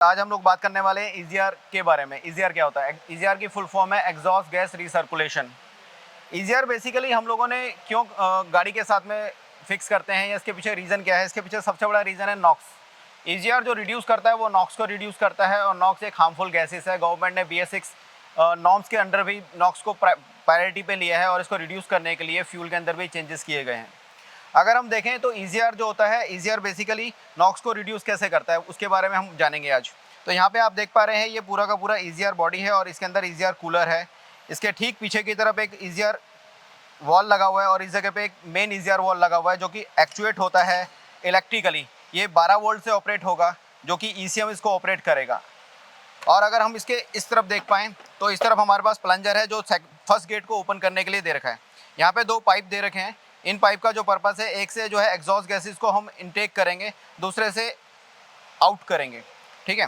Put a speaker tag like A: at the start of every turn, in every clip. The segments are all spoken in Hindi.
A: आज हम लोग बात करने वाले हैं ईजीआर के बारे में। ईजीआर क्या होता है? ईजीआर की फुल फॉर्म है exhaust gas recirculation. EGR basically हम लोगों ने क्यों गाड़ी के साथ में फिक्स करते हैं या इसके पीछे रीज़न क्या है? इसके पीछे सबसे बड़ा रीज़न है नॉक्स। ईजीआर जो रिड्यूस करता है वो नॉक्स को रिड्यूस करता है, और नॉक्स एक हार्मफुल गैसेस है। गवर्नमेंट ने BS6 नॉर्म्स के अंडर भी नॉक्स को प्रायोरिटी पे लिया है, और इसको रिड्यूस करने के लिए फ्यूल के अंदर भी चेंजेस किए गए हैं। अगर हम देखें तो ईजीआर जो होता है, ईजीआर बेसिकली नॉक्स को रिड्यूस कैसे करता है उसके बारे में हम जानेंगे आज। तो यहाँ पे आप देख पा रहे हैं ये पूरा का पूरा ईजीआर बॉडी है, और इसके अंदर ईजीआर कूलर है। इसके ठीक पीछे की तरफ एक ईजीआर वॉल लगा हुआ है, और इस जगह पे एक मेन ईजीआर वॉल लगा हुआ है जो कि एक्चुएट होता है इलेक्ट्रिकली। ये 12 वोल्ट से ऑपरेट होगा, जो कि ECM इसको ऑपरेट करेगा। और अगर हम इसके इस तरफ देख पाएँ तो इस तरफ हमारे पास प्लंजर है जो फर्स्ट गेट को ओपन करने के लिए दे रखा है। यहाँ पे 2 पाइप दे रखे हैं। इन पाइप का जो पर्पस है, एक से जो है एग्जॉस्ट गैसेस को हम इनटेक करेंगे, दूसरे से आउट करेंगे। ठीक है,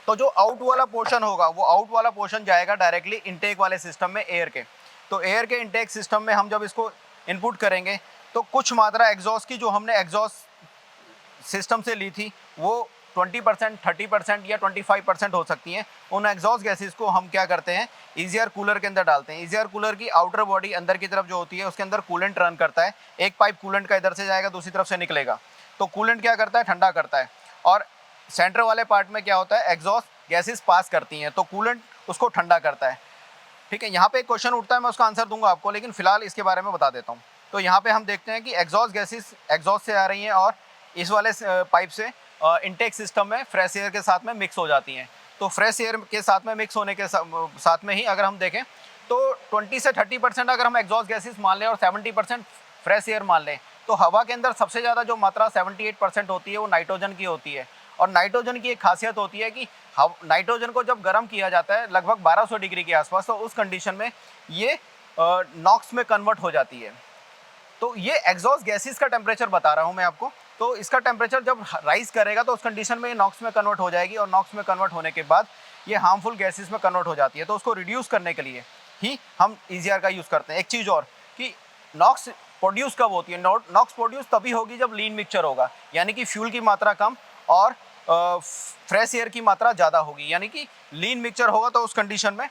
A: तो जो आउट वाला पोर्शन होगा वो आउट वाला पोर्शन जाएगा डायरेक्टली इनटेक वाले सिस्टम में, एयर के। तो एयर के इनटेक सिस्टम में हम जब इसको इनपुट करेंगे तो कुछ मात्रा एग्जॉस्ट की जो हमने एग्जॉस्ट सिस्टम से ली थी वो 20%, 30% या 25% हो सकती हैं। उन एग्जॉस्ट गैसेस को हम क्या करते हैं, ईजीआर कूलर के अंदर डालते हैं। ईजीआर कूलर की आउटर बॉडी अंदर की तरफ जो होती है उसके अंदर कूलेंट रन करता है। एक पाइप कूलेंट का इधर से जाएगा, दूसरी तरफ से निकलेगा। तो कूलेंट क्या करता है, ठंडा करता है। और सेंटर वाले पार्ट में क्या होता है, एग्जॉस्ट गैसेस पास करती हैं, तो कूलेंट उसको ठंडा करता है। ठीक है, यहाँ पे एक क्वेश्चन उठता है, मैं उसका आंसर दूंगा आपको, लेकिन फिलहाल इसके बारे में बता देता हूँ। तो यहाँ पे हम देखते हैं कि एग्जॉस्ट गैसेस एग्जॉस्ट से आ रही हैं, और इस वाले पाइप से इनटेक सिस्टम में फ्रेश एयर के साथ में मिक्स हो जाती हैं। तो फ्रेश एयर के साथ में मिक्स होने के साथ में ही अगर हम देखें तो 20 से 30% अगर हम एग्जॉस्ट गैसेस मान लें और 70% फ्रेश एयर मान लें, तो हवा के अंदर सबसे ज़्यादा जो मात्रा 78% होती है वो नाइट्रोजन की होती है। और नाइट्रोजन की एक खासियत होती है कि नाइट्रोजन को जब गर्म किया जाता है लगभग 1200 डिग्री के आसपास, तो उस कंडीशन में ये नॉक्स में कन्वर्ट हो जाती है। तो ये एग्जॉस्ट गैसेस का टेम्परेचर बता रहा हूँ मैं आपको। तो इसका टेम्परेचर जब राइज करेगा तो उस कंडीशन में ये नॉक्स में कन्वर्ट हो जाएगी, और नॉक्स में कन्वर्ट होने के बाद ये हार्मफुल गैसेस में कन्वर्ट हो जाती है। तो उसको रिड्यूस करने के लिए ही हम ईजीआर का यूज़ करते हैं। एक चीज़ और कि नॉक्स प्रोड्यूस कब होती है, नॉक्स प्रोड्यूस तभी होगी जब लीन मिक्सचर होगा, यानी कि फ्यूल की मात्रा कम और फ्रेश एयर की मात्रा ज़्यादा होगी। यानी कि लीन मिक्सचर होगा तो उस कंडीशन में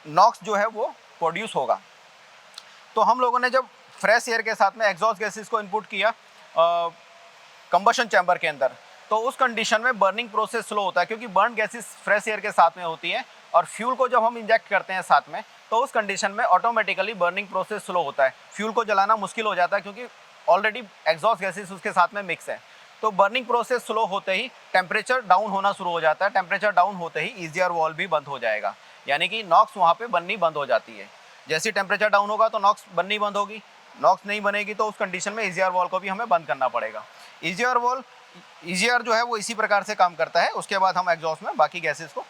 A: नॉक्स जो है वो प्रोड्यूस होगा। तो हम लोगों ने जब फ्रेश एयर के साथ में एग्जॉस्ट गैसेस को इनपुट किया कंबशन चैम्बर के अंदर, तो उस कंडीशन में बर्निंग प्रोसेस स्लो होता है, क्योंकि बर्न गैसेस फ्रेश एयर के साथ में होती हैं, और फ्यूल को जब हम इंजेक्ट करते हैं साथ में, तो उस कंडीशन में ऑटोमेटिकली बर्निंग प्रोसेस स्लो होता है। फ्यूल को जलाना मुश्किल हो जाता है, क्योंकि ऑलरेडी एग्जॉस्ट गैसेस उसके साथ में मिक्स है। तो बर्निंग प्रोसेस स्लो होते ही टेम्परेचर डाउन होना शुरू हो जाता है। टेम्परेचर डाउन होते ही ईजीआर वॉल्व भी बंद हो जाएगा, यानी कि नॉक्स वहाँ पे बननी बंद हो जाती है। जैसे टेम्परेचर डाउन होगा तो नॉक्स बननी बंद होगी, नॉक्स नहीं बनेगी तो उस कंडीशन में ईजीआर वॉल्व को भी हमें बंद करना पड़ेगा। ईजीआर वॉल्व, ईजीआर जो है वो इसी प्रकार से काम करता है। उसके बाद हम एग्जॉस्ट में बाकी गैसेस को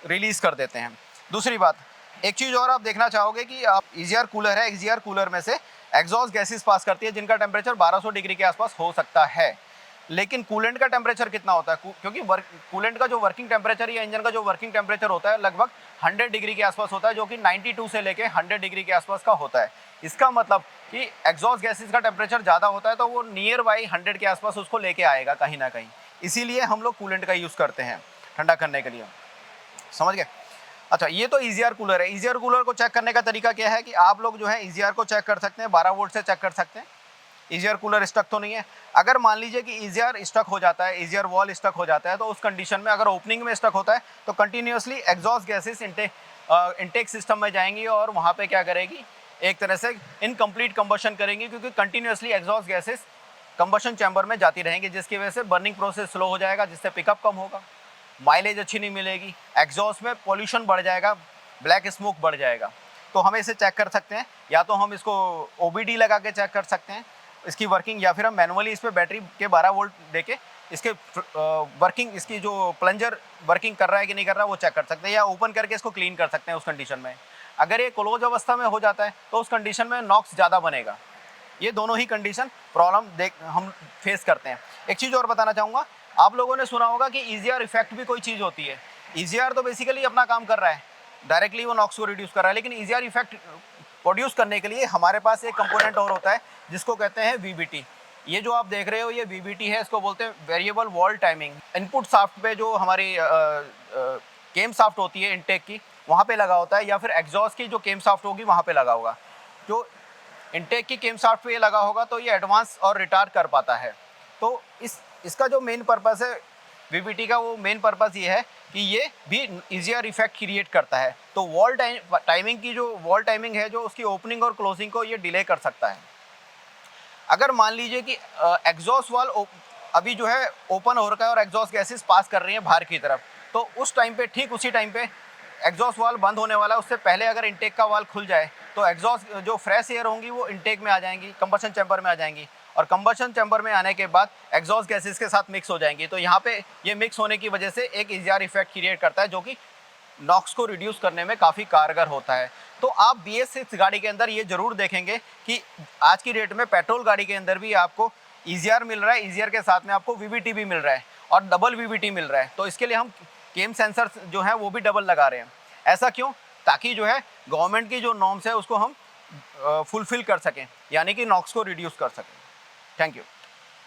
A: रिलीज कर देते हैं। दूसरी बात, एक चीज़ और आप देखना चाहोगे कि आप ईजीआर कूलर है, ईजीआर कूलर में से एग्जॉस्ट गैसेस पास करती है जिनका टेम्परेचर 1200 डिग्री के आसपास हो सकता है। लेकिन कूलेंट का टेम्परेचर कितना होता है, क्योंकि कूलेंट का जो वर्किंग टेम्परेचर या इंजन का जो वर्किंग टेम्परेचर होता है लगभग 100 डिग्री के आसपास होता है, जो कि 92 से लेके 100 डिग्री के आसपास का होता है। इसका मतलब कि एग्जॉस्ट गैसेस का टेम्परेचर ज़्यादा होता है तो वो नियर बाई 100 के आसपास उसको लेके आएगा कहीं ना कहीं। इसीलिए हम लोग कूलेंट का यूज़ करते हैं ठंडा करने के लिए। समझ गए? अच्छा, ये तो ईजीआर कूलर है। ईजीआर कूलर को चेक करने का तरीका क्या है कि आप लोग जो है ईजीआर को चेक कर सकते हैं, 12 वोल्ट से चेक कर सकते हैं ईजीआर कूलर स्टक तो नहीं है। अगर मान लीजिए कि ईजीआर स्टक हो जाता है, ईजीआर वॉल स्टक हो जाता है, तो उस कंडीशन में अगर ओपनिंग में स्टक होता है तो continuously exhaust gases intake system में जाएंगी, और वहाँ पे क्या करेगी, एक तरह से इनकम्प्लीट कंबशन करेंगी, क्योंकि continuously exhaust gases combustion chamber में जाती रहेंगी, जिसकी वजह से बर्निंग प्रोसेस स्लो हो जाएगा, जिससे पिकअप कम होगा, माइलेज अच्छी नहीं मिलेगी, एग्जॉस्ट में पॉल्यूशन बढ़ जाएगा, ब्लैक स्मोक बढ़ जाएगा। तो हमें इसे चेक कर सकते हैं, या तो हम इसको OBD लगा के चेक कर सकते हैं इसकी वर्किंग, या फिर हम मैनुअली इस पर बैटरी के 12 वोल्ट देके इसके वर्किंग, इसकी जो प्लंजर वर्किंग कर रहा है कि नहीं कर रहा है वो चेक कर सकते हैं, या ओपन करके इसको क्लीन कर सकते हैं उस कंडीशन में। अगर ये क्लोज अवस्था में हो जाता है तो उस कंडीशन में नॉक्स ज़्यादा बनेगा। ये दोनों ही कंडीशन प्रॉब्लम हम फेस करते हैं। एक चीज़ और बताना चाहूँगा, आप लोगों ने सुना होगा कि ईजीआर इफेक्ट भी कोई चीज़ होती है। ईजीआर तो बेसिकली अपना काम कर रहा है, डायरेक्टली वो नॉक्स को रिड्यूस कर रहा है, लेकिन ईजीआर इफेक्ट प्रोड्यूस करने के लिए हमारे पास एक कंपोनेंट और होता है जिसको कहते हैं VBT, ये जो आप देख रहे हो ये VVT है, इसको बोलते हैं variable wall timing. Input shaft पे जो हमारी केम शाफ्ट होती है इनटेक की, वहाँ पे लगा होता है, या फिर एग्जॉस्ट की जो केम शाफ्ट होगी वहाँ पे लगा होगा। जो इनटेक की केम शाफ्ट पे ये लगा होगा तो ये एडवांस और रिटार्ड कर पाता है। तो इसका जो मेन पर्पस है VVT का, वो मेन पर्पस ये है कि ये भी ईजियर इफेक्ट क्रिएट करता है। तो वॉल टाइमिंग की जो वॉल टाइमिंग है, जो उसकी ओपनिंग और क्लोजिंग को ये डिले कर सकता है। अगर मान लीजिए कि एग्जॉस्ट वाल अभी जो है ओपन हो रखा है और एग्जॉस्ट गैसेस पास कर रही हैं बाहर की तरफ, तो उस टाइम पे, ठीक उसी टाइम पे एग्जॉस्ट वाल बंद होने वाला है, उससे पहले अगर इनटेक का वाल खुल जाए तो एग्जॉस्ट जो फ्रेश एयर होंगी वो इनटेक में आ जाएंगी, कंबशन चैम्बर में आ जाएंगी, और कंबशन चैम्बर में आने के बाद एग्जॉस्ट गैसेस के साथ मिक्स हो जाएंगी। तो यहाँ पे ये मिक्स होने की वजह से एक ईजीआर इफेक्ट क्रिएट करता है, जो कि नॉक्स को रिड्यूस करने में काफ़ी कारगर होता है। तो आप BS6 गाड़ी के अंदर ये ज़रूर देखेंगे कि आज की डेट में पेट्रोल गाड़ी के अंदर भी आपको ईजीआर मिल रहा है, ईजीआर के साथ में आपको VVT भी मिल रहा है और डबल VVT मिल रहा है। तो इसके लिए हम केम सेंसर जो है वो भी डबल लगा रहे हैं। ऐसा क्यों? ताकि जो है गवर्नमेंट की जो नॉर्म्स है उसको हम फुलफिल कर सकें, यानी कि नॉक्स को रिड्यूस कर सकें। Thank you.